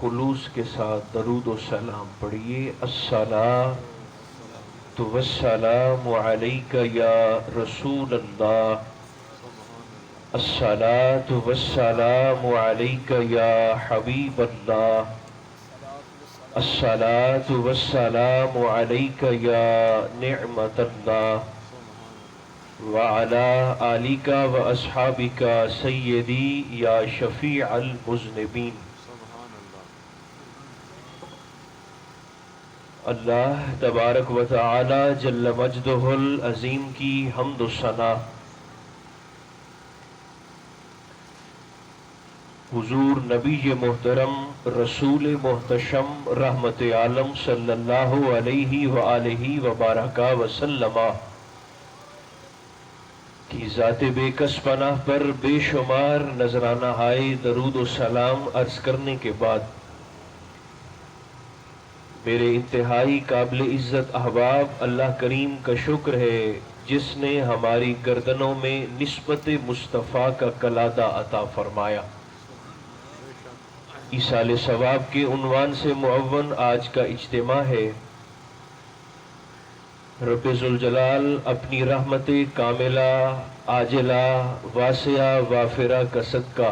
خلوص کے ساتھ درود و سلام پڑھیے۔ الصلاۃ والسلام علیک یا رسول اللہ، الصلاۃ والسلام علیک یا حبیب اللہ، الصلاۃ والسلام علیک یا نعمت اللہ، وعلی آلک و اصحابک سیدی یا شفیع المذنبین۔ اللہ تبارک و تعالی جل مجدہ العظیم کی حمد و ثنا حضور نبی محترم رسول محتشم رحمت عالم صلی اللہ علیہ وآلہ وبارک وسلم کی ذات بے کس پناہ پر بے شمار نذرانہ ہائے درود و سلام عرض کرنے کے بعد، میرے انتہائی قابل عزت احباب، اللہ کریم کا شکر ہے جس نے ہماری گردنوں میں نسبت مصطفیٰ کا قلادہ عطا فرمایا۔ ایصال ثواب کے عنوان سے معون آج کا اجتماع ہے۔ رب ذوالجلال اپنی رحمت کاملہ عاجلہ واسعہ وافرہ کا صدقہ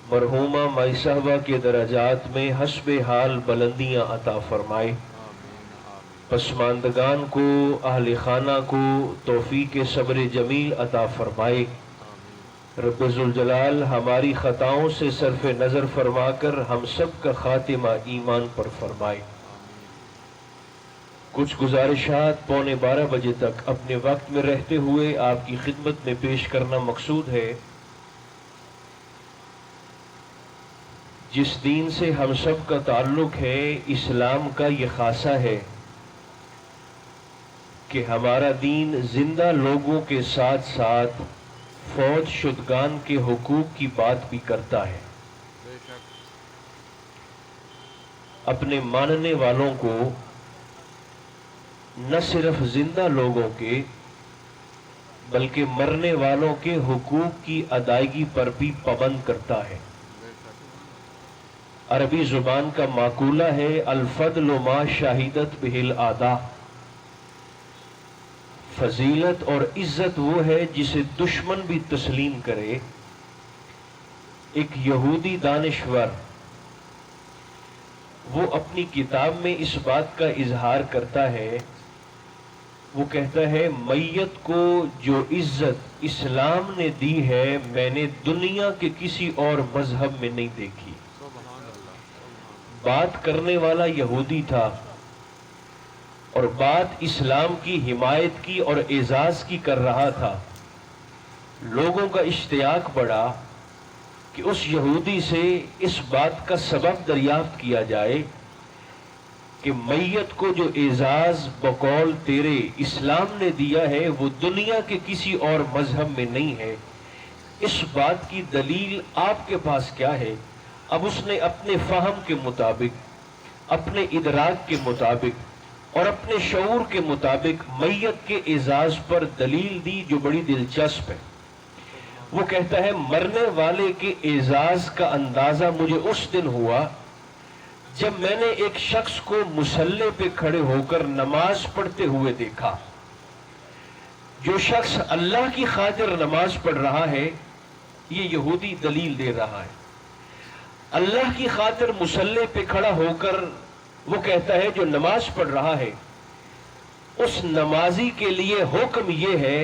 مرحومہ مائی صاحبہ کے درجات میں حسب حال بلندیاں عطا فرمائے، پسماندگان کو اہل خانہ کو توفیق صبر جمیل عطا فرمائے۔ رب ذوالجلال ہماری خطاؤں سے صرف نظر فرما کر ہم سب کا خاتمہ ایمان پر فرمائے۔ کچھ گزارشات 11:15 بجے تک اپنے وقت میں رہتے ہوئے آپ کی خدمت میں پیش کرنا مقصود ہے۔ جس دین سے ہم سب کا تعلق ہے، اسلام کا یہ خاصہ ہے کہ ہمارا دین زندہ لوگوں کے ساتھ ساتھ فوت شدگان کے حقوق کی بات بھی کرتا ہے۔ اپنے ماننے والوں کو نہ صرف زندہ لوگوں کے بلکہ مرنے والوں کے حقوق کی ادائیگی پر بھی پابند کرتا ہے۔ عربی زبان کا مقولہ ہے، الفضل ما شاہدت بہ الاعداء، فضیلت اور عزت وہ ہے جسے دشمن بھی تسلیم کرے۔ ایک یہودی دانشور وہ اپنی کتاب میں اس بات کا اظہار کرتا ہے، وہ کہتا ہے میت کو جو عزت اسلام نے دی ہے میں نے دنیا کے کسی اور مذہب میں نہیں دیکھی۔ بات کرنے والا یہودی تھا اور بات اسلام کی حمایت کی اور اعزاز کی کر رہا تھا۔ لوگوں کا اشتیاق بڑھا کہ اس یہودی سے اس بات کا سبب دریافت کیا جائے کہ میت کو جو اعزاز بقول تیرے اسلام نے دیا ہے وہ دنیا کے کسی اور مذہب میں نہیں ہے، اس بات کی دلیل آپ کے پاس کیا ہے؟ اب اس نے اپنے فہم کے مطابق، اپنے ادراک کے مطابق اور اپنے شعور کے مطابق میت کے اعزاز پر دلیل دی جو بڑی دلچسپ ہے۔ وہ کہتا ہے مرنے والے کے اعزاز کا اندازہ مجھے اس دن ہوا جب میں نے ایک شخص کو مصلی پہ کھڑے ہو کر نماز پڑھتے ہوئے دیکھا۔ جو شخص اللہ کی خاطر نماز پڑھ رہا ہے، یہ یہودی دلیل دے رہا ہے، اللہ کی خاطر مصلی پہ کھڑا ہو کر وہ کہتا ہے جو نماز پڑھ رہا ہے اس نمازی کے لیے حکم یہ ہے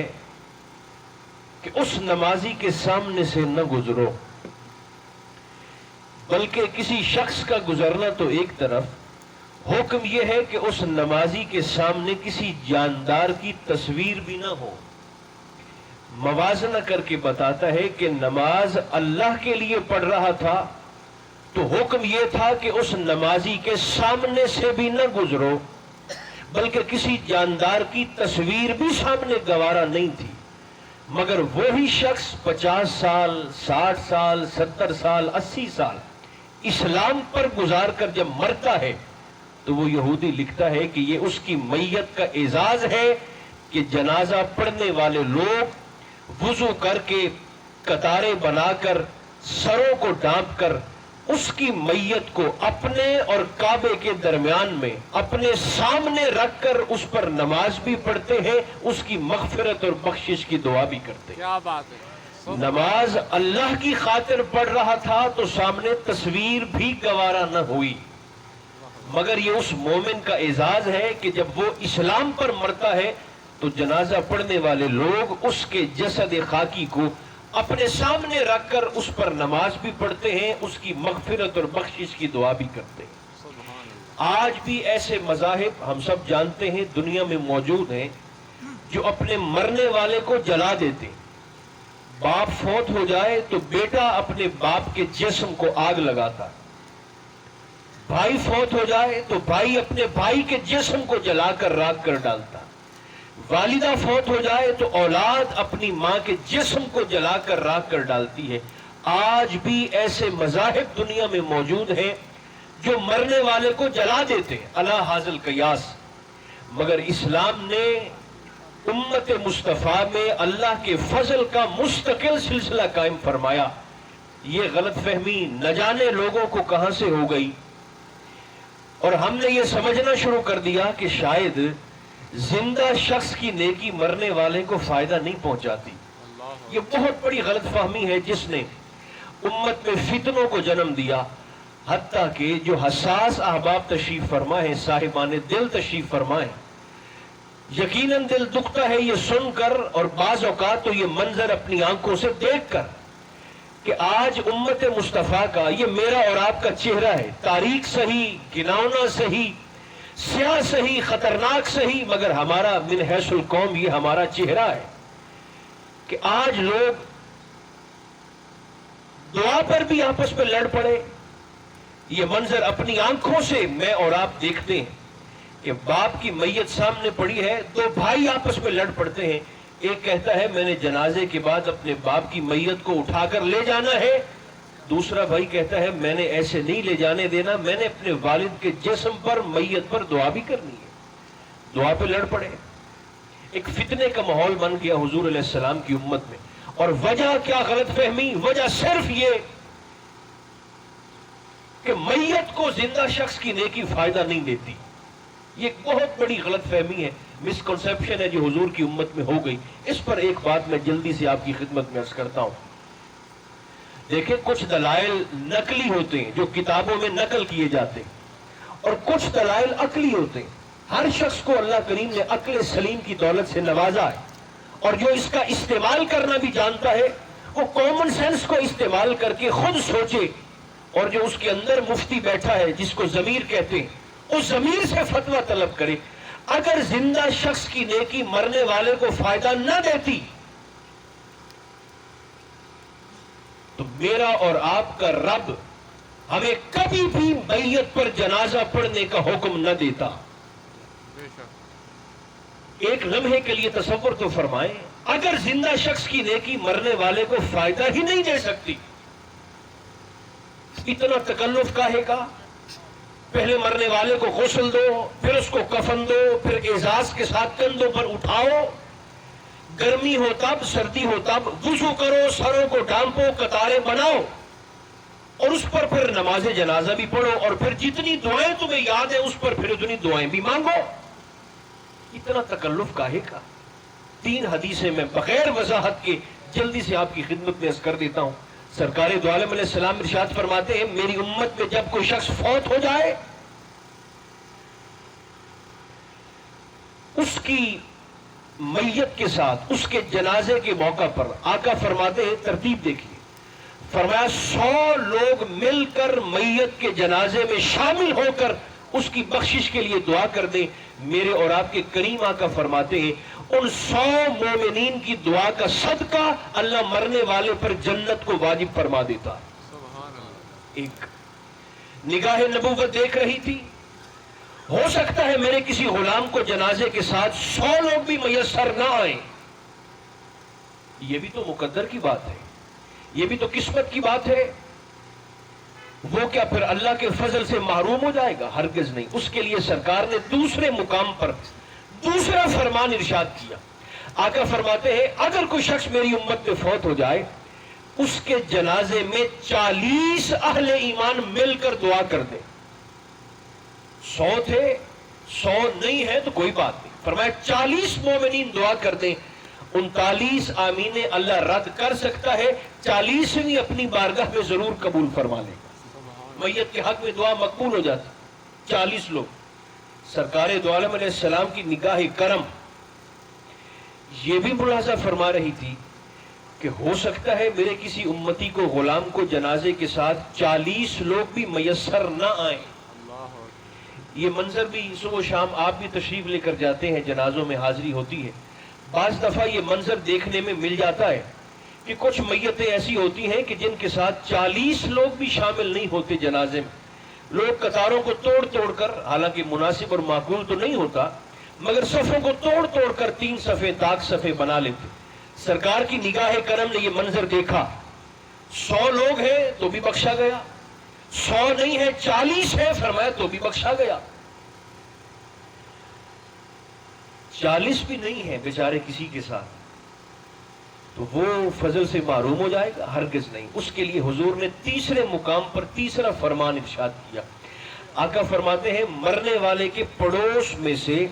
کہ اس نمازی کے سامنے سے نہ گزرو، بلکہ کسی شخص کا گزرنا تو ایک طرف، حکم یہ ہے کہ اس نمازی کے سامنے کسی جاندار کی تصویر بھی نہ ہو۔ موازنہ کر کے بتاتا ہے کہ نماز اللہ کے لیے پڑھ رہا تھا تو حکم یہ تھا کہ اس نمازی کے سامنے سے بھی نہ گزرو، بلکہ کسی جاندار کی تصویر بھی سامنے گوارا نہیں تھی۔ مگر وہی شخص 50 سال 60 سال 70 سال 80 سال اسلام پر گزار کر جب مرتا ہے تو وہ یہودی لکھتا ہے کہ یہ اس کی میت کا اعزاز ہے کہ جنازہ پڑھنے والے لوگ وضو کر کے قطاریں بنا کر سروں کو ڈانپ کر اس کی میت کو اپنے اور کعبے کے درمیان میں اپنے سامنے رکھ کر اس پر نماز بھی پڑھتے ہیں، اس کی مغفرت اور بخشش کی دعا بھی کرتے ہیں۔ کیا بات ہے، نماز اللہ کی خاطر پڑھ رہا تھا تو سامنے تصویر بھی گوارا نہ ہوئی، مگر یہ اس مومن کا اعزاز ہے کہ جب وہ اسلام پر مرتا ہے تو جنازہ پڑھنے والے لوگ اس کے جسد خاکی کو اپنے سامنے رکھ کر اس پر نماز بھی پڑھتے ہیں، اس کی مغفرت اور بخشش کی دعا بھی کرتے ہیں۔ سبحان اللہ۔ آج بھی ایسے مذاہب ہم سب جانتے ہیں دنیا میں موجود ہیں جو اپنے مرنے والے کو جلا دیتے ہیں۔ باپ فوت ہو جائے تو بیٹا اپنے باپ کے جسم کو آگ لگاتا، بھائی فوت ہو جائے تو بھائی اپنے بھائی کے جسم کو جلا کر راکھ کر ڈالتا، والدہ فوت ہو جائے تو اولاد اپنی ماں کے جسم کو جلا کر راکھ کر ڈالتی ہے۔ آج بھی ایسے مذاہب دنیا میں موجود ہیں جو مرنے والے کو جلا دیتے ہیں علی حاضل قیاس، مگر اسلام نے امت مصطفیٰ میں اللہ کے فضل کا مستقل سلسلہ قائم فرمایا۔ یہ غلط فہمی نہ جانے لوگوں کو کہاں سے ہو گئی، اور ہم نے یہ سمجھنا شروع کر دیا کہ شاید زندہ شخص کی نیکی مرنے والے کو فائدہ نہیں پہنچاتی۔ یہ بہت بڑی غلط فہمی ہے جس نے امت میں فتنوں کو جنم دیا، حتیٰ کہ جو حساس احباب تشریف فرما ہے، صاحبان دل تشریف فرما ہے، یقیناً دل دکھتا ہے یہ سن کر اور بعض اوقات تو یہ منظر اپنی آنکھوں سے دیکھ کر کہ آج امت مصطفیٰ کا یہ میرا اور آپ کا چہرہ ہے، تاریک صحیح، گناؤنا صحیح، سیاہ صحیح، خطرناک صحیح، مگر ہمارا من حیث القوم یہ ہمارا چہرہ ہے کہ آج لوگ دعا پر بھی آپس میں لڑ پڑے۔ یہ منظر اپنی آنکھوں سے میں اور آپ دیکھتے ہیں کہ باپ کی میت سامنے پڑی ہے، دو بھائی آپس میں لڑ پڑتے ہیں، ایک کہتا ہے میں نے جنازے کے بعد اپنے باپ کی میت کو اٹھا کر لے جانا ہے، دوسرا بھائی کہتا ہے میں نے ایسے نہیں لے جانے دینا، میں نے اپنے والد کے جسم پر میت پر دعا بھی کرنی ہے۔ دعا پہ لڑ پڑے، ایک فتنے کا ماحول بن گیا حضور علیہ السلام کی امت میں۔ اور وجہ کیا غلط فہمی؟ وجہ صرف یہ کہ میت کو زندہ شخص کی نیکی فائدہ نہیں دیتی۔ یہ ایک بہت بڑی غلط فہمی ہے، مسکنسیپشن ہے جو حضور کی امت میں ہو گئی۔ اس پر ایک بات میں جلدی سے آپ کی خدمت میں عرض کرتا ہوں۔ دیکھیں، کچھ دلائل نقلی ہوتے ہیں جو کتابوں میں نقل کیے جاتے ہیں، اور کچھ دلائل عقلی ہوتے ہیں۔ ہر شخص کو اللہ کریم نے عقل سلیم کی دولت سے نوازا ہے، اور جو اس کا استعمال کرنا بھی جانتا ہے وہ کامن سینس کو استعمال کر کے خود سوچے، اور جو اس کے اندر مفتی بیٹھا ہے جس کو ضمیر کہتے ہیں، اس ضمیر سے فتویٰ طلب کرے۔ اگر زندہ شخص کی نیکی مرنے والے کو فائدہ نہ دیتی تو میرا اور آپ کا رب ہمیں کبھی بھی میت پر جنازہ پڑھنے کا حکم نہ دیتا۔ بے شک۔ ایک لمحے کے لیے تصور تو فرمائیں، اگر زندہ شخص کی نیکی مرنے والے کو فائدہ ہی نہیں دے سکتی، اتنا تکلف کاہے کا؟ پہلے مرنے والے کو غسل دو، پھر اس کو کفن دو، پھر اعزاز کے ساتھ کندھوں پر اٹھاؤ، گرمی ہو تب، سردی ہو تب، وضو کرو، سروں کو ڈانپو، قطاریں بناؤ، اور اس پر پھر نماز جنازہ بھی پڑھو، اور پھر جتنی دعائیں تمہیں یاد ہیں اس پر پھر اتنی دعائیں بھی مانگو۔ اتنا تکلف کاہے کا؟ 3 حدیثیں میں بغیر وضاحت کے جلدی سے آپ کی خدمت میں عرض کر دیتا ہوں۔ سرکار دو عالم علیہ السلام ارشاد فرماتے ہیں، میری امت میں جب کوئی شخص فوت ہو جائے، اس کی میت کے ساتھ اس کے جنازے کے موقع پر آقا فرماتے ہیں، ترتیب دیکھیے، فرمایا 100 لوگ مل کر میت کے جنازے میں شامل ہو کر اس کی بخشش کے لیے دعا کر دیں۔ میرے اور آپ کے کریم آقا فرماتے ہیں، ان 100 مومنین کی دعا کا صدقہ اللہ مرنے والے پر جنت کو واجب فرما دیتا۔ سبحان اللہ۔ ایک نگاہ نبوت دیکھ رہی تھی، ہو سکتا ہے میرے کسی غلام کو جنازے کے ساتھ 100 لوگ بھی میسر نہ آئیں، یہ بھی تو مقدر کی بات ہے، یہ بھی تو قسمت کی بات ہے۔ وہ کیا پھر اللہ کے فضل سے محروم ہو جائے گا؟ ہرگز نہیں۔ اس کے لیے سرکار نے دوسرے مقام پر دوسرا فرمان ارشاد کیا۔ آقا فرماتے ہیں، اگر کوئی شخص میری امت میں فوت ہو جائے اس کے جنازے میں 40 اہل ایمان مل کر دعا کر دیں. 100 تھے، 100 نہیں ہے تو کوئی بات نہیں. فرمایا 40 مومنین دعا کر دیں. 39 آمین اللہ رد کر سکتا ہے، 40ویں اپنی بارگاہ میں ضرور قبول فرما لے گا. میت کے حق میں دعا مقبول ہو جاتی. 40 لوگ. سرکار دو عالم علیہ السلام کی نگاہ کرم یہ بھی ملاحظہ فرما رہی تھی کہ ہو سکتا ہے میرے کسی امتی کو، غلام کو جنازے کے ساتھ 40 لوگ بھی میسر نہ آئیں. یہ منظر بھی صبح و شام آپ بھی تشریف لے کر جاتے ہیں، جنازوں میں حاضری ہوتی ہے. بعض دفعہ یہ منظر دیکھنے میں مل جاتا ہے کہ کچھ میتیں ایسی ہوتی ہیں کہ جن کے ساتھ 40 لوگ بھی شامل نہیں ہوتے جنازے میں. لوگ قطاروں کو توڑ توڑ کر، حالانکہ مناسب اور معقول تو نہیں ہوتا، مگر صفوں کو توڑ توڑ کر 3 صفیں طاق صفیں بنا لیتے. سرکار کی نگاہ کرم نے یہ منظر دیکھا. 100 لوگ ہیں تو بھی بخشا گیا، 100 نہیں ہے 40 ہے، فرمایا تو بھی بخشا گیا. 40 بھی نہیں ہے بیچارے کسی کے ساتھ تو وہ فضل سے محروم ہو جائے گا؟ ہرگز نہیں. اس کے لیے حضور نے تیسرے مقام پر تیسرا فرمان ارشاد کیا. آقا فرماتے ہیں مرنے والے کے پڑوس میں سے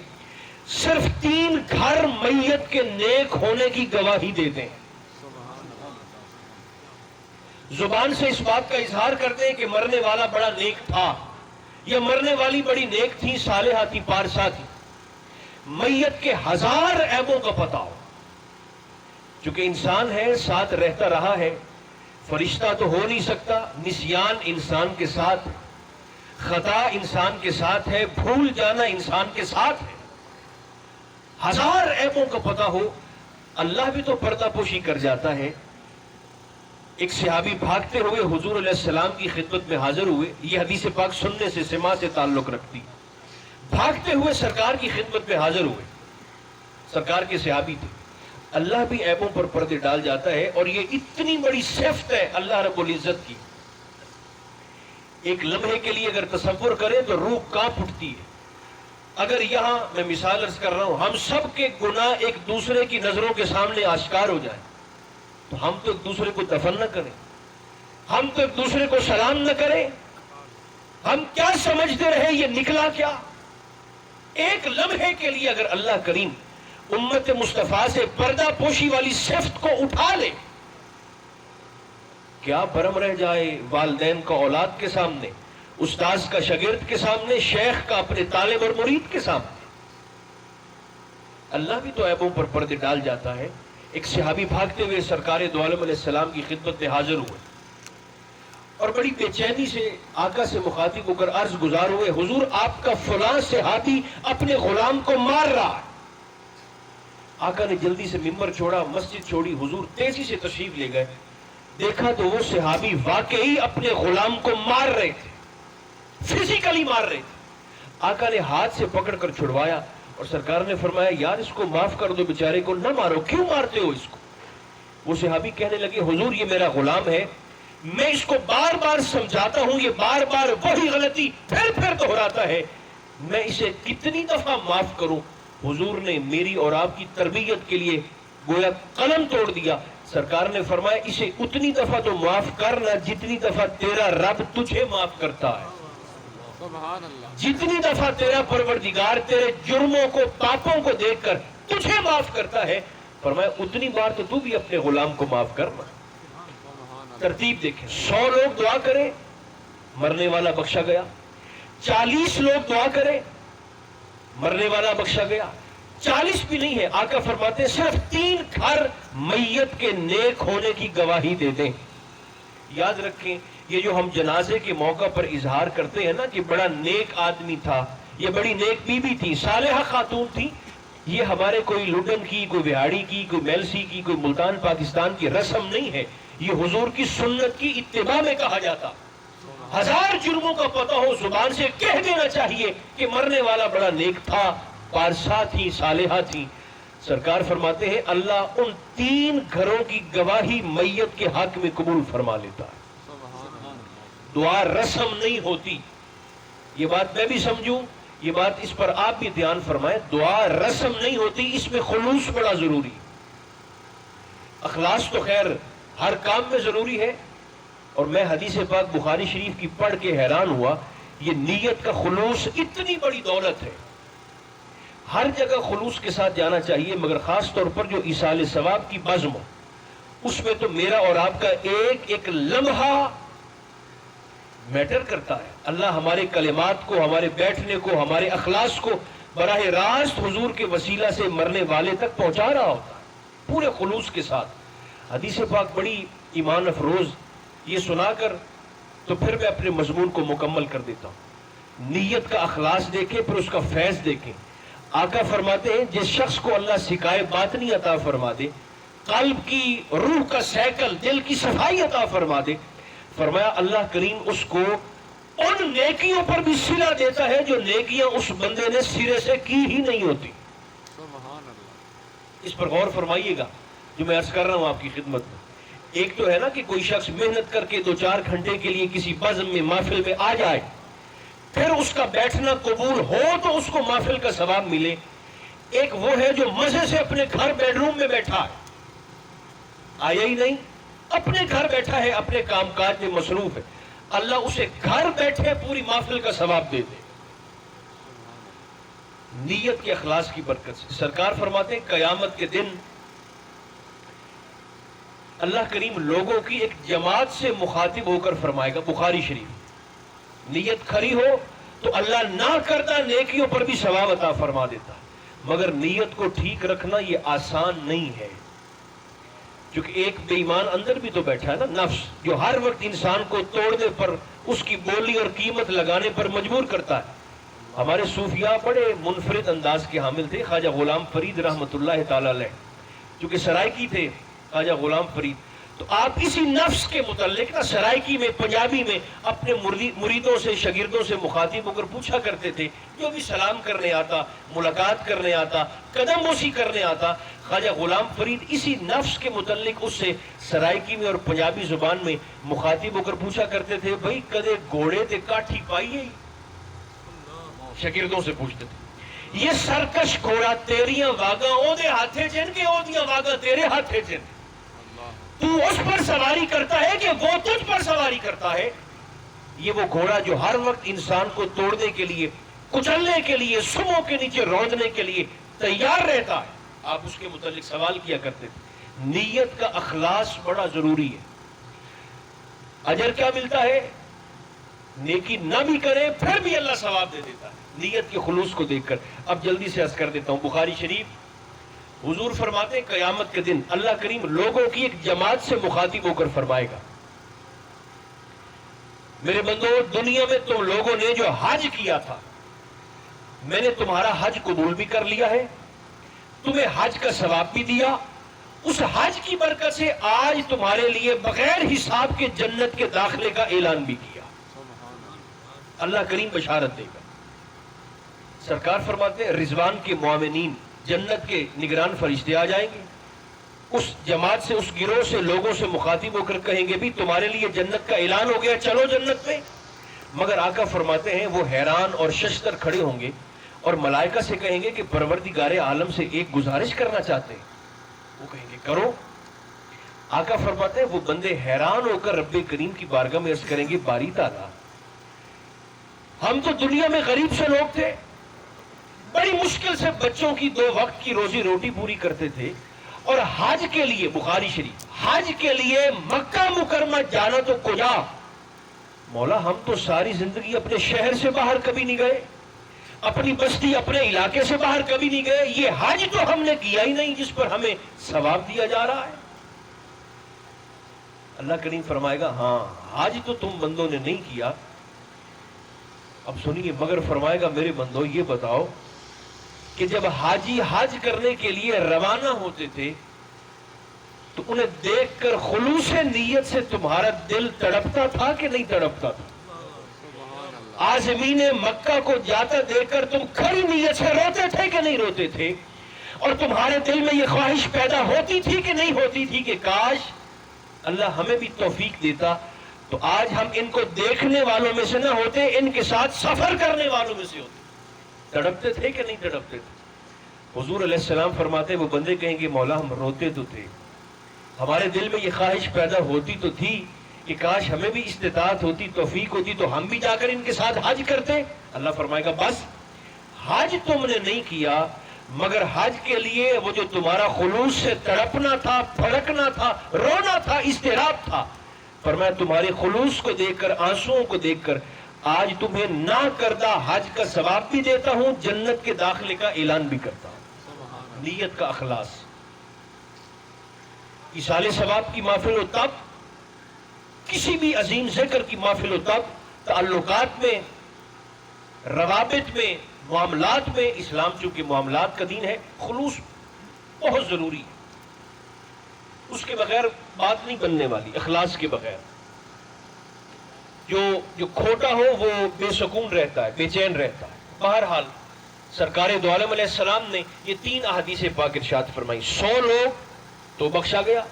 صرف 3 گھر میت کے نیک ہونے کی گواہی دیتے ہیں. زبان سے اس بات کا اظہار کرتے ہیں کہ مرنے والا بڑا نیک تھا یا مرنے والی بڑی نیک تھی، صالحہ تھی، پارسا تھی. میت کے 1000 عیبوں کا پتہ ہو. چونکہ انسان ہے، ساتھ رہتا رہا ہے، فرشتہ تو ہو نہیں سکتا. نسیان انسان کے ساتھ، خطا انسان کے ساتھ ہے، بھول جانا انسان کے ساتھ ہے. 1000 عیبوں کا پتہ ہو. اللہ بھی تو پردہ پوشی کر جاتا ہے. ایک صحابی بھاگتے ہوئے حضور علیہ السلام کی خدمت میں حاضر ہوئے. یہ حدیث پاک سننے سے، سماع سے تعلق رکھتی. بھاگتے ہوئے سرکار کی خدمت میں حاضر ہوئے. سرکار کے صحابی تھے. اللہ بھی عیبوں پر پردے ڈال جاتا ہے، اور یہ اتنی بڑی صفت ہے اللہ رب العزت کی. ایک لمحے کے لیے اگر تصور کریں تو روح کانپ اٹھتی ہے. اگر یہاں میں مثال عرض کر رہا ہوں، ہم سب کے گناہ ایک دوسرے کی نظروں کے سامنے آشکار ہو جائیں تو ہم تو ایک دوسرے کو دفن نہ کریں، ہم تو ایک دوسرے کو سلام نہ کریں. ہم کیا سمجھتے رہے یہ نکلا کیا؟ ایک لمحے کے لیے اگر اللہ کریم امت مصطفیٰ سے پردہ پوشی والی صفت کو اٹھا لے، کیا برم رہ جائے والدین کا اولاد کے سامنے، استاذ کا شاگرد کے سامنے، شیخ کا اپنے طالب اور مرید کے سامنے. اللہ بھی تو عیبوں پر پردے ڈال جاتا ہے. ایک صحابی بھاگتے ہوئے سرکار دو عالم علیہ السلام کی خدمت میں حاضر ہوئے اور بڑی بے چینی سے آقا سے مخاطب ہو کر عرض گزار ہوئے، حضور آپ کا فلاں صحابی اپنے غلام کو مار رہا ہے. آقا نے جلدی سے ممبر چھوڑا، مسجد چھوڑی، حضور تیزی سے تشریف لے گئے. دیکھا تو وہ صحابی واقعی اپنے غلام کو مار رہے تھے، فزیکلی مار رہے تھے. آقا نے ہاتھ سے پکڑ کر چھڑوایا اور سرکار نے فرمایا یار اس کو معاف کر دو، بیچارے کو نہ مارو، کیوں مارتے ہو اس کو؟ وہ صحابی کہنے لگے حضور یہ میرا غلام ہے، میں اس کو بار بار سمجھاتا ہوں، یہ بار بار وہی غلطی پھر پھر دہراتا ہے، میں اسے کتنی دفعہ معاف کروں؟ حضور نے میری اور آپ کی تربیت کے لیے گویا قلم توڑ دیا. سرکار نے فرمایا اسے اتنی دفعہ تو معاف کرنا جتنی دفعہ تیرا رب تجھے معاف کرتا ہے، سبحان اللہ. جتنی دفعہ تیرا پروردگار تیرے جرموں کو، پاپوں کو دیکھ کر تجھے معاف کرتا ہے. فرمایا اتنی بار تو بھی اپنے غلام کو معاف کرنا. ترتیب دیکھیں، 100 لوگ دعا کریں مرنے والا بخشا گیا، 40 لوگ دعا کریں مرنے والا بخشا گیا. 40 بھی نہیں ہے. آقا فرماتے ہیں صرف 3 گھر میت کے نیک ہونے کی گواہی دے دیں. یاد رکھیں یہ جو ہم جنازے کے موقع پر اظہار کرتے ہیں نا کہ بڑا نیک آدمی تھا، یہ بڑی نیک بی بی تھی، صالحہ خاتون تھی، یہ ہمارے کوئی لڈن کی، کوئی بہاڑی کی، کوئی میلسی کی، کوئی ملتان پاکستان کی رسم نہیں ہے. یہ حضور کی سنت کی اتباع میں کہا جاتا. 1000 جرموں کا پتہ ہو، زبان سے کہہ دینا چاہیے کہ مرنے والا بڑا نیک تھا، پارسا تھی، صالحہ تھی. سرکار فرماتے ہیں اللہ ان 3 گھروں کی گواہی میت کے حق میں قبول فرما لیتا ہے. دعا رسم نہیں ہوتی، یہ بات میں بھی سمجھوں، یہ بات اس پر آپ بھی دھیان فرمائیں. دعا رسم نہیں ہوتی، اس میں خلوص بڑا ضروری. اخلاص تو خیر ہر کام میں ضروری ہے. اور میں حدیث پاک بخاری شریف کی پڑھ کے حیران ہوا. یہ نیت کا خلوص اتنی بڑی دولت ہے. ہر جگہ خلوص کے ساتھ جانا چاہیے، مگر خاص طور پر جو ایصال ثواب کی بزم ہو، اس میں تو میرا اور آپ کا ایک ایک لمحہ میٹر کرتا ہے. اللہ ہمارے کلمات کو، ہمارے بیٹھنے کو، ہمارے اخلاص کو براہ راست حضور کے وسیلہ سے مرنے والے تک پہنچا رہا ہوتا ہے پورے خلوص کے ساتھ. حدیث پاک بڑی ایمان افروز. یہ سنا کر تو پھر میں اپنے مضمون کو مکمل کر دیتا ہوں. نیت کا اخلاص دیکھیں، پھر اس کا فیض دیکھیں. آقا فرماتے ہیں جس شخص کو اللہ سکائے باطنی عطا فرما دے، قلب کی روح کا سیکل، دل کی صفائی عطا فرما دے، فرمایا اللہ کریم اس کو ان نیکیوں پر بھی صلہ دیتا ہے جو نیکیاں اس بندے نے سرے سے کی ہی نہیں ہوتی. سبحان اللہ. اس پر غور فرمائیے گا جو میں عرض کر رہا ہوں آپ کی خدمت میں. ایک تو ہے نا کہ کوئی شخص محنت کر کے 2-4 گھنٹے کے لیے کسی بزم میں، محفل میں آ جائے، پھر اس کا بیٹھنا قبول ہو تو اس کو محفل کا ثواب ملے. ایک وہ ہے جو مزے سے اپنے گھر بیڈ روم میں بیٹھا ہے، آیا ہی نہیں، اپنے گھر بیٹھا ہے، اپنے کام کاج میں مصروف ہے، اللہ اسے گھر بیٹھے پوری محفل کا ثواب دے دے. نیت کے اخلاص کی برکت سے. سرکار فرماتے ہیں قیامت کے دن اللہ کریم لوگوں کی ایک جماعت سے مخاطب ہو کر فرمائے گا، بخاری شریف، نیت کھری ہو تو اللہ نہ کرتا نیکیوں پر بھی ثواب عطا فرما دیتا، مگر نیت کو ٹھیک رکھنا یہ آسان نہیں ہے. کیونکہ ایک بے ایمان اندر بھی تو بیٹھا ہے نا، نفس، جو ہر وقت انسان کو توڑنے پر، اس کی بولی اور قیمت لگانے پر مجبور کرتا ہے. ہمارے صوفیاء بڑے منفرد انداز کے حامل تھے. خواجہ غلام فرید رحمۃ اللہ تعالی علیہ، جو کہ سرائکی تھے خواجہ غلام فرید، تو آپ اسی نفس کے متعلق نا سرائکی میں، پنجابی میں اپنے مریدوں سے، شاگردوں سے مخاطب ہو کر پوچھا کرتے تھے. جو بھی سلام کرنے آتا، ملاقات کرنے آتا، قدم بوسی کرنے آتا، خواجہ غلام فرید اسی نفس کے متعلق اس سے سرائکی میں اور پنجابی زبان میں مخاطب ہو کر پوچھا کرتے تھے، بھائی کدے گھوڑے تے کاٹھی پائی ہے؟ شاگردوں سے پوچھتے تھے. یہ سرکش گھوڑا تیریاں واگاں او دے ہاتھے چن کے او دیاں واگاں تیرے ہاتھے چن، تو اس پر سواری کرتا ہے کہ وہ تجھ پر سواری کرتا ہے؟ یہ وہ گھوڑا جو ہر وقت انسان کو توڑنے کے لیے، کچلنے کے لیے، سموں کے نیچے روننے کے لیے تیار رہتا ہے. آپ اس کے متعلق سوال کیا کرتے تھے. نیت کا اخلاص بڑا ضروری ہے. اجر کیا ملتا ہے؟ نیکی نہ بھی کرے پھر بھی اللہ ثواب دے دیتا ہے نیت کے خلوص کو دیکھ کر. اب جلدی سے عرض کر دیتا ہوں. بخاری شریف حضور فرماتے ہیں قیامت کے دن اللہ کریم لوگوں کی ایک جماعت سے مخاطب ہو کر فرمائے گا، میرے بندو، دنیا میں تم لوگوں نے جو حج کیا تھا، میں نے تمہارا حج قبول بھی کر لیا ہے، تمہیں حج کا ثواب بھی دیا. اس حج کی برکت سے آج تمہارے لیے بغیر حساب کے جنت کے داخلے کا اعلان بھی کیا. اللہ کریم بشارت دے گا. سرکار فرماتے ہیں رضوان کے معاونین، جنت کے نگران فرشتے آ جائیں گے، اس جماعت سے، اس گروہ سے، لوگوں سے مخاطب ہو کر کہیں گے بھی تمہارے لیے جنت کا اعلان ہو گیا، چلو جنت میں. مگر آقا فرماتے ہیں وہ حیران اور ششدر کھڑے ہوں گے اور ملائکہ سے کہیں گے کہ پروردگار عالم سے ایک گزارش کرنا چاہتے ہیں. وہ کہیں گے کرو. آقا فرماتے ہیں وہ بندے حیران ہو کر رب کریم کی بارگاہ میں عرض کریں گے باری تعالیٰ، ہم تو دنیا میں غریب سے لوگ تھے، بڑی مشکل سے بچوں کی 2 وقت کی روزی روٹی پوری کرتے تھے، اور حج کے لیے، بخاری شریف، حج کے لیے مکہ مکرمہ جانا تو کجا، مولا ہم تو ساری زندگی اپنے شہر سے باہر کبھی نہیں گئے، اپنی بستی، اپنے علاقے سے باہر کبھی نہیں گئے، یہ حج تو ہم نے کیا ہی نہیں جس پر ہمیں ثواب دیا جا رہا ہے. اللہ کریم فرمائے گا ہاں حج تو تم بندوں نے نہیں کیا. اب سنیے، مگر فرمائے گا میرے بندو یہ بتاؤ کہ جب حاجی حج کرنے کے لیے روانہ ہوتے تھے تو انہیں دیکھ کر خلوص نیت سے تمہارا دل تڑپتا تھا کہ نہیں تڑپتا تھا؟ عازمین مکہ کو جاتا دیکھ کر تم کھری نیت سے روتے تھے کہ نہیں روتے تھے؟ اور تمہارے دل میں یہ خواہش پیدا ہوتی تھی کہ نہیں ہوتی تھی کہ کاش اللہ ہمیں بھی توفیق دیتا تو آج ہم ان کو دیکھنے والوں میں سے نہ ہوتے، ان کے ساتھ سفر کرنے والوں میں سے ہوتے؟ تڑپتے تھے کہ نہیں تڑپتے تھے؟ حضور علیہ السلام فرماتے وہ بندے کہیں گے مولا ہم روتے تو تھے، ہمارے دل میں یہ خواہش پیدا ہوتی تو تھی کہ کاش ہمیں بھی استطاعت ہوتی، توفیق ہوتی تو ہم بھی جا کر ان کے ساتھ حج کرتے۔ اللہ فرمائے گا بس حج تم نے نہیں کیا، مگر حج کے لیے وہ جو تمہارا خلوص سے تڑپنا تھا، پھڑکنا تھا، رونا تھا، اضطراب تھا، فرمایا تمہارے خلوص کو دیکھ کر، آنسوؤں کو دیکھ کر آج تمہیں نہ کردہ حج کا ثواب بھی دیتا ہوں، جنت کے داخلے کا اعلان بھی کرتا ہوں۔ سبحان اللہ۔ نیت کا اخلاص۔ ایصال ثواب کی محفل ہو تب، کسی بھی عظیم ذکر کی محفل ہو تب، تعلقات میں، روابط میں، معاملات میں، اسلام چونکہ معاملات کا دین ہے، خلوص بہت ضروری ہے، اس کے بغیر بات نہیں بننے والی، اخلاص کے بغیر۔ جو کھوٹا ہو وہ بے سکون رہتا ہے، بے چین رہتا ہے۔ بہرحال سرکار دو عالم علیہ السلام نے یہ 3 احادیث پاک ارشاد فرمائی، 100 لوگ تو بخشا گیا،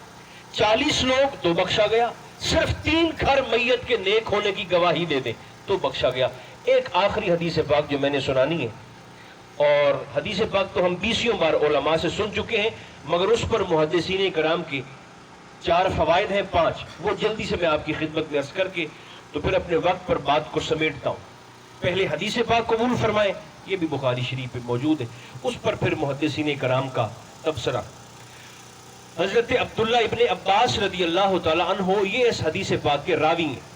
40 لوگ تو بخشا گیا، صرف 3 گھر میت کے نیک ہونے کی گواہی دے دیں تو بخشا گیا۔ ایک آخری حدیث پاک جو میں نے سنانی ہے، اور حدیث پاک تو ہم 20 بار علماء سے سن چکے ہیں، مگر اس پر محدثین کرام کے 4 فوائد ہیں، 5 وہ جلدی سے میں آپ کی خدمت میں عرض کر کے تو پھر اپنے وقت پر بات کو سمیٹتا ہوں۔ پہلے حدیث پاک قبول فرمائیں، یہ بھی بخاری شریف پہ موجود ہے، اس پر پھر محدثین کرام کا تبصرہ۔ حضرت عبداللہ ابن عباس رضی اللہ تعالی عنہ یہ اس حدیث پاک کے راوی ہیں،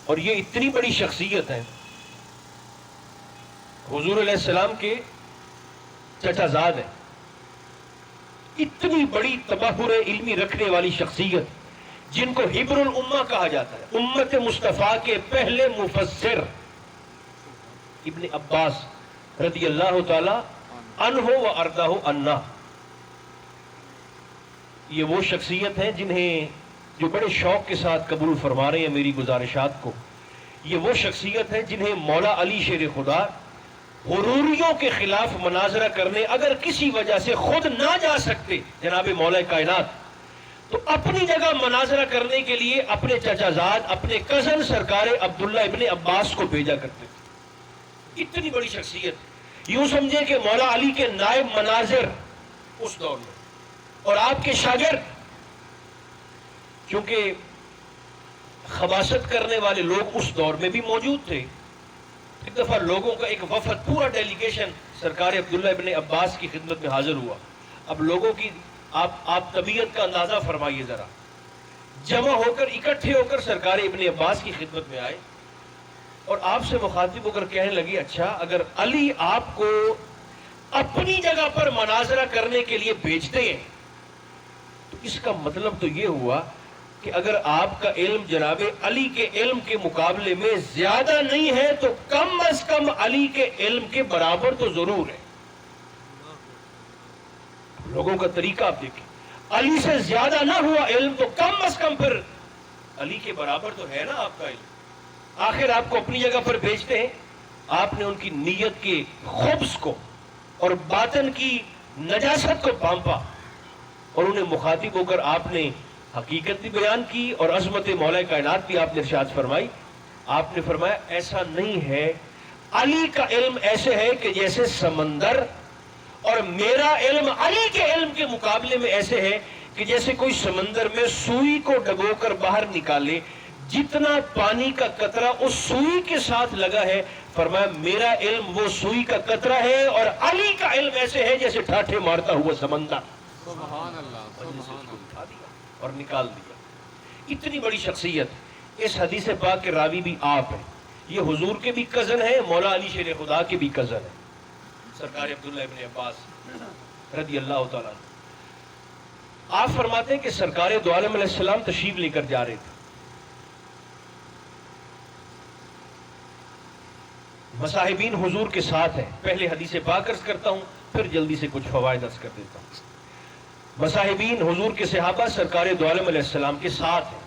اور یہ اتنی بڑی شخصیت ہے، حضور علیہ السلام کے چچا زاد ہیں، اتنی بڑی تبحر علمی رکھنے والی شخصیت جن کو حبر الامہ کہا جاتا ہے، امت مصطفیٰ کے پہلے مفسر ابن عباس رضی اللہ تعالی عنہ و ارضاہ عنہ، یہ وہ شخصیت ہیں جنہیں جو بڑے شوق کے ساتھ قبول فرما رہے ہیں میری گزارشات کو، یہ وہ شخصیت ہیں جنہیں مولا علی شیر خدا غروریوں کے خلاف مناظرہ کرنے اگر کسی وجہ سے خود نہ جا سکتے جناب مولا کائنات، تو اپنی جگہ مناظرہ کرنے کے لیے اپنے چچا زاد، اپنے کزن سرکار عبداللہ ابن عباس کو بھیجا کرتے تھے۔ اتنی بڑی شخصیت، یوں سمجھے کہ مولا علی کے نائب مناظر اس دور میں، اور آپ کے شاگرد، کیونکہ خباثت کرنے والے لوگ اس دور میں بھی موجود تھے۔ ایک دفعہ لوگوں کا ایک وفد، پورا ڈیلیگیشن سرکار عبداللہ ابن عباس کی خدمت میں حاضر ہوا۔ اب لوگوں کی آپ طبیعت کا اندازہ فرمائیے ذرا، جمع ہو کر، اکٹھے ہو کر سرکار ابن عباس کی خدمت میں آئے اور آپ سے مخاطب ہو کر کہنے لگے، اچھا اگر علی آپ کو اپنی جگہ پر مناظرہ کرنے کے لیے بھیجتے ہیں تو اس کا مطلب تو یہ ہوا کہ اگر آپ کا علم جناب علی کے علم کے مقابلے میں زیادہ نہیں ہے تو کم از کم علی کے علم کے برابر تو ضرور ہے۔ لوگوں کا طریقہ آپ دیکھیں، علی سے زیادہ نہ ہوا علم تو کم از کم پھر علی کے برابر تو ہے نا آپ کا علم۔ آخر آپ کو اپنی جگہ پر بھیجتے ہیں، آپ نے ان کی نیت کے خبث کو اور باطن کی نجاست کو پامپا، اور انہیں مخاطب ہو کر آپ نے حقیقت بھی بیان کی اور عظمت مولا کائنات بھی آپ نے ارشاد فرمائی۔ آپ نے فرمایا ایسا نہیں ہے، علی کا علم ایسے ہے کہ جیسے سمندر، اور میرا علم علی کے علم کے مقابلے میں ایسے ہے کہ جیسے کوئی سمندر میں سوئی کو ڈبو کر باہر نکالے، جتنا پانی کا قطرہ اس سوئی کے ساتھ لگا ہے، فرمایا میرا علم وہ سوئی کا قطرہ ہے، اور علی کا علم ایسے ہے جیسے ٹھاٹھے مارتا ہوا سمندر۔ سبحان اللہ، سبحان اللہ۔ اٹھا دیا اور نکال دیا۔ اتنی بڑی شخصیت، اس حدیث پاک کے راوی بھی آپ ہیں، یہ حضور کے بھی کزن ہیں، مولا علی شیر خدا کے بھی کزن ہیں، سرکار عبداللہ ابن عباس رضی اللہ تعالیٰ عنہ۔ آپ فرماتے ہیں کہ سرکار دو عالم علیہ السلام تشریف لے کر جا رہے تھے، مصاحبین حضور کے ساتھ ہیں۔ پہلے حدیث پاک عرض کرتا ہوں، پھر جلدی سے کچھ فوائد عرض کر دیتا ہوں۔ مصاحبین حضور کے صحابہ سرکار دو عالم علیہ السلام کے ساتھ ہیں۔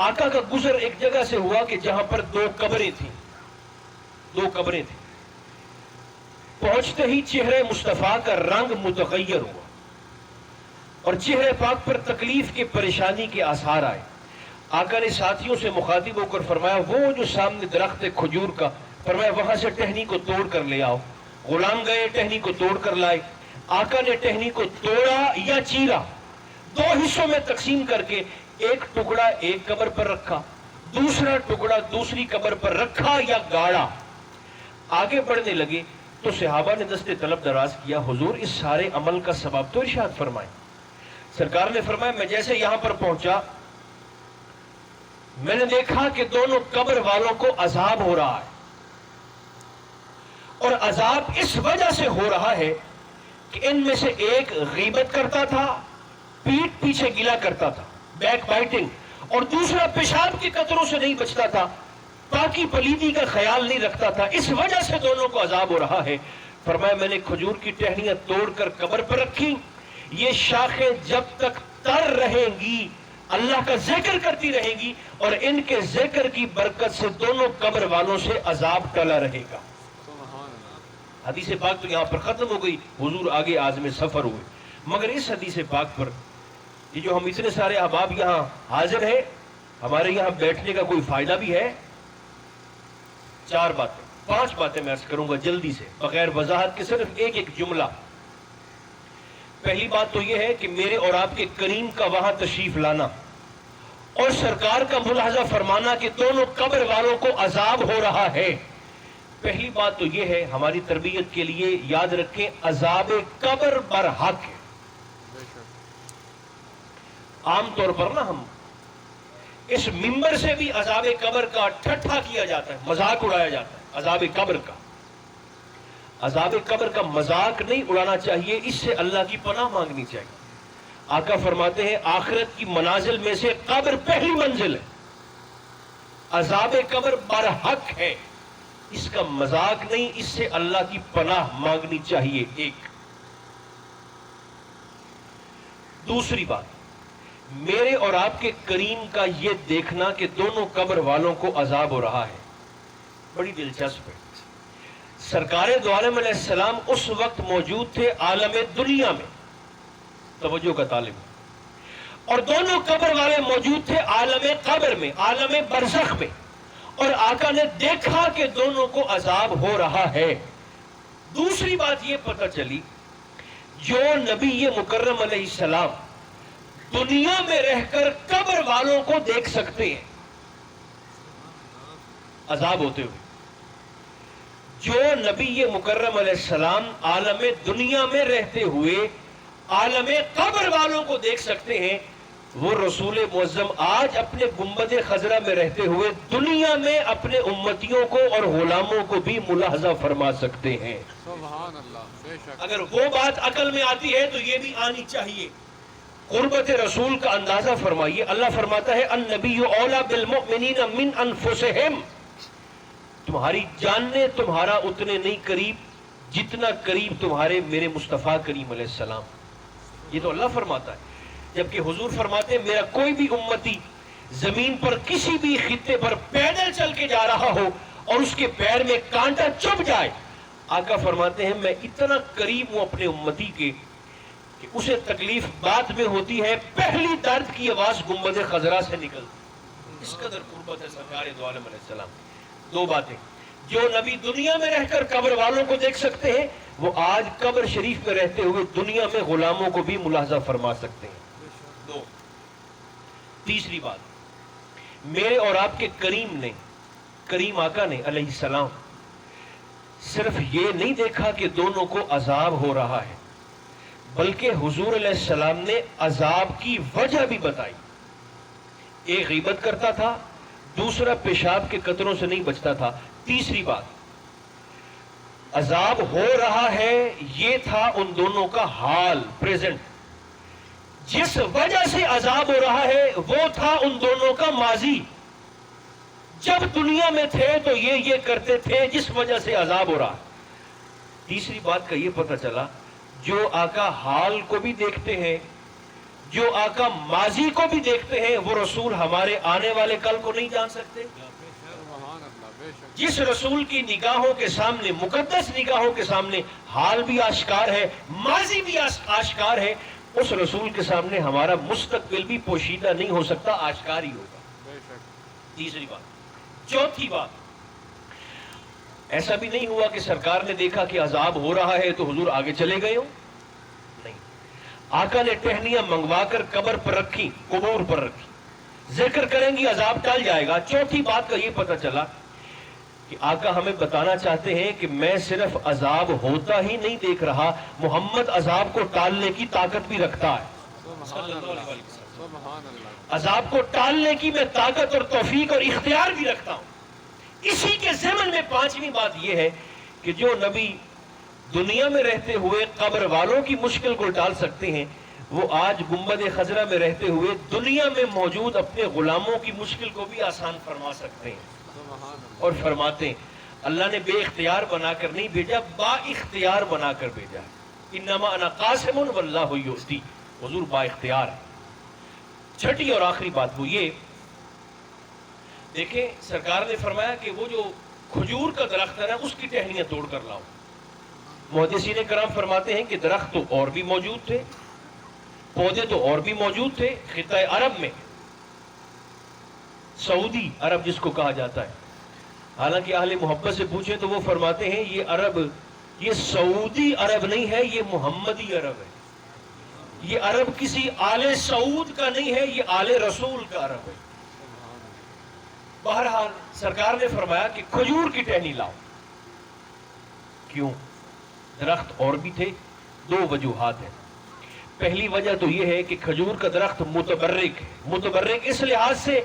آقا کا گزر ایک جگہ سے ہوا کہ جہاں پر 2 قبریں تھیں، 2 قبریں تھیں۔ پہنچتے ہی چہرے مصطفیٰ کا رنگ متغیر ہوا اور چہرے پاک پر تکلیف کے، پریشانی کے آثار آئے۔ آقا نے ساتھیوں سے مخاطب ہو کر فرمایا، وہ جو سامنے درخت کھجور کا، فرمایا وہاں سے ٹہنی کو توڑ کر لے آؤ۔ غلام گئے، ٹہنی کو توڑ کر لائے۔ آقا نے ٹہنی کو توڑا یا چیرا، دو حصوں میں تقسیم کر کے ایک ٹکڑا ایک قبر پر رکھا، دوسرا ٹکڑا دوسری قبر پر رکھا یا گاڑا۔ آگے بڑھنے لگے تو صحابہ نے دست طلب دراز کیا، حضور اس سارے عمل کا ثواب تو ارشاد فرمائیں۔ سرکار نے فرمایا میں جیسے یہاں پر پہنچا میں نے دیکھا کہ دونوں قبر والوں کو عذاب ہو رہا ہے، اور عذاب اس وجہ سے ہو رہا ہے کہ ان میں سے ایک غیبت کرتا تھا، پیٹ پیچھے گلا کرتا تھا، بیک بائٹنگ، اور دوسرا پیشاب کے قطروں سے نہیں بچتا تھا، پاکی پلیدی کا خیال نہیں رکھتا تھا، اس وجہ سے دونوں کو عذاب ہو رہا ہے۔ فرمایا میں نے کھجور کی ٹہنیاں توڑ کر قبر پر رکھی، یہ شاخیں جب تک تر رہیں گی اللہ کا ذکر کرتی رہیں گی، اور ان کے ذکر کی برکت سے دونوں قبر والوں سے عذاب ٹلا رہے گا۔ سبحان اللہ۔ حدیث پاک تو یہاں پر ختم ہو گئی، حضور آگے عازم سفر ہوئے، مگر اس حدیث پاک پر یہ جو ہم اتنے سارے احباب یہاں حاضر ہیں، ہمارے یہاں بیٹھنے کا کوئی فائدہ بھی ہے؟ پانچ باتیں میں عرض کروں گا جلدی سے، بغیر وضاحت کے، صرف ایک ایک جملہ۔ پہلی بات تو یہ ہے کہ میرے اور آپ کے کریم کا وہاں تشریف لانا اور سرکار کا ملاحظہ فرمانا کہ دونوں قبر والوں کو عذاب ہو رہا ہے۔ پہلی بات تو یہ ہے، ہماری تربیت کے لیے یاد رکھیں، عذاب قبر برحق ہے۔ بے شک۔ عام طور پر نا ہم اس ممبر سے بھی عذاب قبر کا ٹھٹھا کیا جاتا ہے، مذاق اڑایا جاتا ہے عذاب قبر کا۔ عذاب قبر کا مذاق نہیں اڑانا چاہیے، اس سے اللہ کی پناہ مانگنی چاہیے۔ آقا فرماتے ہیں آخرت کی منازل میں سے قبر پہلی منزل ہے، عذاب قبر برحق ہے، اس کا مذاق نہیں، اس سے اللہ کی پناہ مانگنی چاہیے۔ ایک دوسری بات، میرے اور آپ کے کریم کا یہ دیکھنا کہ دونوں قبر والوں کو عذاب ہو رہا ہے بڑی دلچسپ ہے۔ سرکار دو عالم علیہ السلام اس وقت موجود تھے عالم دنیا میں، توجہ کا طالب، اور دونوں قبر والے موجود تھے عالم قبر میں، عالم برزخ میں، اور آقا نے دیکھا کہ دونوں کو عذاب ہو رہا ہے۔ دوسری بات یہ پتہ چلی، جو نبی مکرم علیہ السلام دنیا میں رہ کر قبر والوں کو دیکھ سکتے ہیں عذاب ہوتے ہوئے، جو نبی مکرم علیہ السلام عالم دنیا میں رہتے ہوئے عالم قبر والوں کو دیکھ سکتے ہیں، وہ رسول معظم آج اپنے گنبد خضرا میں رہتے ہوئے دنیا میں اپنے امتیوں کو اور غلاموں کو بھی ملاحظہ فرما سکتے ہیں۔ سبحان اللہ۔ بے شک۔ اگر وہ بات عقل میں آتی ہے تو یہ بھی آنی چاہیے۔ قربت رسول کا اندازہ فرمائیے، اللہ فرماتا ہے النبی اولیٰ بالمؤمنین من انفسہم، تمہاری جان نے تمہارا اتنے نہیں قریب جتنا قریب تمہارے میرے مصطفیٰ کریم علیہ السلام۔ یہ تو اللہ فرماتا ہے، جبکہ حضور فرماتے ہیں میرا کوئی بھی امتی زمین پر کسی بھی خطے پر پیدل چل کے جا رہا ہو اور اس کے پیر میں کانٹا چبھ جائے، آقا فرماتے ہیں میں اتنا قریب ہوں اپنے امتی کے کہ اسے تکلیف بعد میں ہوتی ہے، پہلی درد کی آواز گنبد خضرا سے نکلتی، اس قدر قربت ہے سرکار دو عالم علیہ السلام۔ دو باتیں، جو نبی دنیا میں رہ کر قبر والوں کو دیکھ سکتے ہیں، وہ آج قبر شریف میں رہتے ہوئے دنیا میں غلاموں کو بھی ملاحظہ فرما سکتے ہیں۔ دو، تیسری بات، میرے اور آپ کے کریم نے، کریم آقا نے علیہ السلام، صرف یہ نہیں دیکھا کہ دونوں کو عذاب ہو رہا ہے، بلکہ حضور علیہ السلام نے عذاب کی وجہ بھی بتائی۔ ایک غیبت کرتا تھا، دوسرا پیشاب کے قطروں سے نہیں بچتا تھا۔ تیسری بات، عذاب ہو رہا ہے، یہ تھا ان دونوں کا حال پریزنٹ، جس وجہ سے عذاب ہو رہا ہے وہ تھا ان دونوں کا ماضی، جب دنیا میں تھے تو یہ کرتے تھے جس وجہ سے عذاب ہو رہا ہے۔ تیسری بات کا یہ پتہ چلا، جو آقا حال کو بھی دیکھتے ہیں، جو آقا ماضی کو بھی دیکھتے ہیں، وہ رسول ہمارے آنے والے کل کو نہیں جان سکتے۔ سبحان اللہ۔ بے شک۔ جس رسول کی نگاہوں کے سامنے، مقدس نگاہوں کے سامنے حال بھی آشکار ہے، ماضی بھی آشکار ہے، اس رسول کے سامنے ہمارا مستقبل بھی پوشیدہ نہیں ہو سکتا، آشکار ہی ہوگا۔ بے شک۔ تیسری بات۔ چوتھی بات، ایسا بھی نہیں ہوا کہ سرکار نے دیکھا کہ عذاب ہو رہا ہے تو حضور آگے چلے گئے ہوں، آقا نے ٹہنیاں منگوا کر قبر پر رکھی، قبور پر رکھی، ذکر کریں گی عذاب ٹل جائے گا۔ چوتھی بات کا یہ پتہ چلا کہ آقا ہمیں بتانا چاہتے ہیں کہ میں صرف عذاب ہوتا ہی نہیں دیکھ رہا، محمد عذاب کو ٹالنے کی طاقت بھی رکھتا ہے۔ سبحان اللہ، سبحان اللہ۔ عذاب کو ٹالنے کی میں طاقت اور توفیق اور اختیار بھی رکھتا ہوں۔ اسی کے ضمن میں پانچویں بات یہ ہے کہ جو نبی دنیا میں رہتے ہوئے قبر والوں کی مشکل کو ٹال سکتے ہیں، وہ آج گنبد خضرا میں رہتے ہوئے دنیا میں موجود اپنے غلاموں کی مشکل کو بھی آسان فرما سکتے ہیں۔ سبحان اللہ۔ اور فرماتے ہیں اللہ نے بے اختیار بنا کر نہیں بھیجا، با اختیار بنا کر بھیجا ہے۔ انما انا قاسم واللہ یؤتی، حضور با اختیار ہے۔ چھٹی اور آخری بات وہ یہ، دیکھیں سرکار نے فرمایا کہ وہ جو کھجور کا درخت ہے نا، اس کی ٹہنیاں توڑ کر لاؤ۔ محدثین کرام فرماتے ہیں کہ درخت تو اور بھی موجود تھے، پودے تو اور بھی موجود تھے خطہ عرب میں، سعودی عرب جس کو کہا جاتا ہے۔ حالانکہ اہل محبت سے پوچھیں تو وہ فرماتے ہیں یہ عرب، یہ سعودی عرب نہیں ہے، یہ محمدی عرب ہے۔ یہ عرب کسی آل سعود کا نہیں ہے، یہ آل رسول کا عرب ہے۔ بہرحال سرکار نے فرمایا کہ کھجور کی ٹہنی لاؤ۔ کیوں؟ درخت اور بھی تھے، دو وجوہات ہیں۔ پہلی وجہ تو یہ ہے کہ کھجور کا درخت متبرک ہے۔ متبرک اس لحاظ سے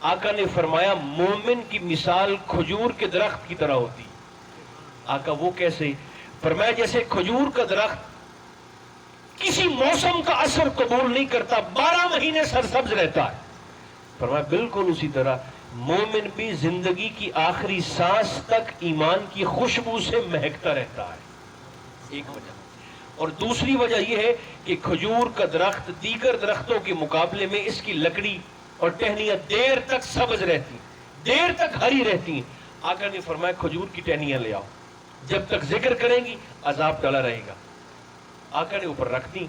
آقا نے فرمایا مومن کی مثال کھجور کے درخت کی طرح ہوتی۔ آقا وہ کیسے؟ فرمایا جیسے کھجور کا درخت کسی موسم کا اثر قبول نہیں کرتا، 12 مہینے سرسبز رہتا ہے، فرمایا بالکل اسی طرح مومن بھی زندگی کی آخری سانس تک ایمان کی خوشبو سے مہکتا رہتا ہے۔ ایک وجہ۔ اور دوسری وجہ یہ ہے کہ کھجور کا درخت دیگر درختوں کے مقابلے میں اس کی لکڑی اور ٹہنیاں دیر تک سبز رہتی، دیر تک ہری رہتی۔ آقا نے فرمایا کھجور کی ٹہنیاں لے آؤ، جب تک ذکر کریں گی عذاب ٹلا رہے گا۔ آقا نے اوپر رکھ دی۔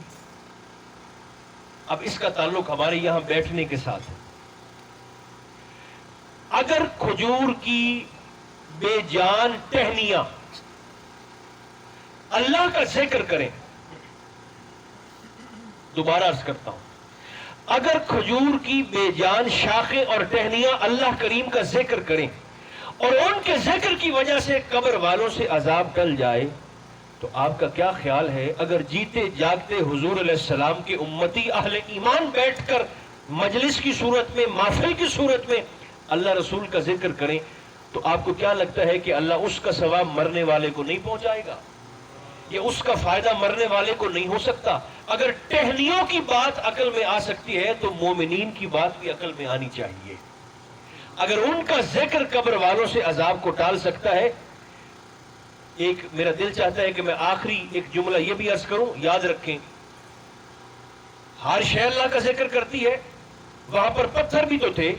اب اس کا تعلق ہمارے یہاں بیٹھنے کے ساتھ ہے۔ اگر کھجور کی بے جان ٹہنیاں اللہ کا ذکر کریں، دوبارہ عرض کرتا ہوں، اگر کھجور کی بے جان شاخیں اور ٹہنیاں اللہ کریم کا ذکر کریں اور ان کے ذکر کی وجہ سے قبر والوں سے عذاب ٹل جائے، تو آپ کا کیا خیال ہے اگر جیتے جاگتے حضور علیہ السلام کے امتی اہل ایمان بیٹھ کر مجلس کی صورت میں، محفل کی صورت میں اللہ رسول کا ذکر کریں، تو آپ کو کیا لگتا ہے کہ اللہ اس کا ثواب مرنے والے کو نہیں پہنچائے گا؟ یہ اس کا فائدہ مرنے والے کو نہیں ہو سکتا؟ اگر ٹہنیوں کی بات عقل میں آ سکتی ہے تو مومنین کی بات بھی عقل میں آنی چاہیے۔ اگر ان کا ذکر قبر والوں سے عذاب کو ٹال سکتا ہے، ایک میرا دل چاہتا ہے کہ میں آخری ایک جملہ یہ بھی عرض کروں، یاد رکھیں ہر شے اللہ کا ذکر کرتی ہے، وہاں پر پتھر بھی تو تھے،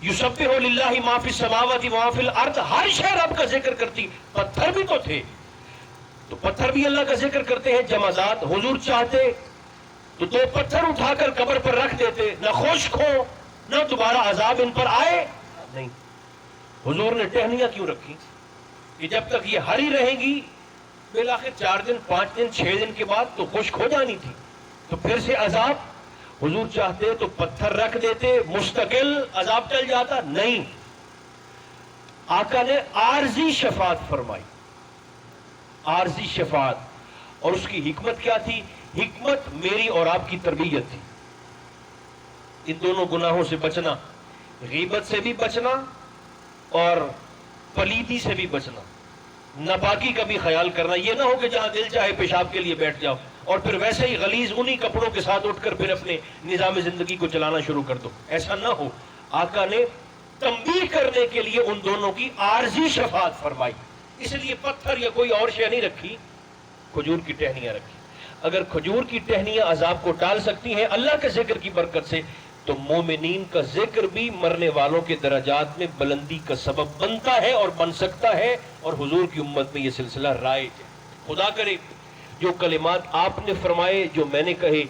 یسبح للہ ما فی السماوات و ما فی الارض، ہر شے رب کا ذکر کرتی، پتھر بھی تو تھے، تو پتھر بھی اللہ کا ذکر کرتے ہیں جمادات۔ حضور چاہتے تو 2 پتھر اٹھا کر قبر پر رکھ دیتے، نہ خشک ہو نہ دوبارہ عذاب ان پر آئے نہیں۔ حضور نے ٹہنیاں کیوں رکھی؟ کہ جب تک یہ ہری رہیں گی، بالآخر 4 دن 5 دن 6 دن کے بعد تو خشک ہو جانی تھی، تو پھر سے عذاب۔ حضور چاہتے تو پتھر رکھ دیتے، مستقل عذاب ٹل جاتا، نہیں۔ آقا نے عارضی شفاعت فرمائی، عارضی شفاعت، اور اس کی حکمت کیا تھی؟ حکمت میری اور آپ کی تربیت تھی۔ ان دونوں گناہوں سے بچنا، غیبت سے بھی بچنا اور پلیدی سے بھی بچنا، ناپاکی کا بھی خیال کرنا۔ یہ نہ ہو کہ جہاں دل چاہے پیشاب کے لیے بیٹھ جاؤ اور پھر ویسے ہی غلیظ انہی کپڑوں کے ساتھ اٹھ کر پھر اپنے نظام زندگی کو چلانا شروع کر دو، ایسا نہ ہو۔ آقا نے تنبیہ کرنے کے لیے ان دونوں کی عارضی شفاعت فرمائی، اس لیے پتھر یا کوئی اور شے نہیں رکھی، کھجور کی ٹہنیاں رکھی۔ اگر کھجور کی ٹہنیاں عذاب کو ٹال سکتی ہیں اللہ کے ذکر کی برکت سے، تو مومنین کا ذکر بھی مرنے والوں کے درجات میں بلندی کا سبب بنتا ہے اور بن سکتا ہے، اور حضور کی امت میں یہ سلسلہ رائج ہے۔ خدا کرے جو کلمات آپ نے فرمائے، جو میں نے کہے،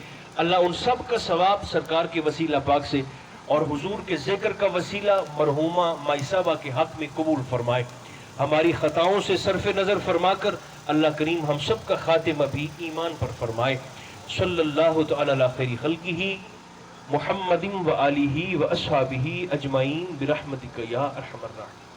اللہ ان سب کا ثواب سرکار کے وسیلہ پاک سے اور حضور کے ذکر کا وسیلہ مرحومہ مائی صاحبہ کے حق میں قبول فرمائے۔ ہماری خطاؤں سے صرف نظر فرما کر اللہ کریم ہم سب کا خاتمہ بھی ایمان پر فرمائے۔ صلی اللہ تعالی علی خیر خلقہ محمد و آلہ و اصحابہ اجمعین برحمتک یا ارحم الراحمین.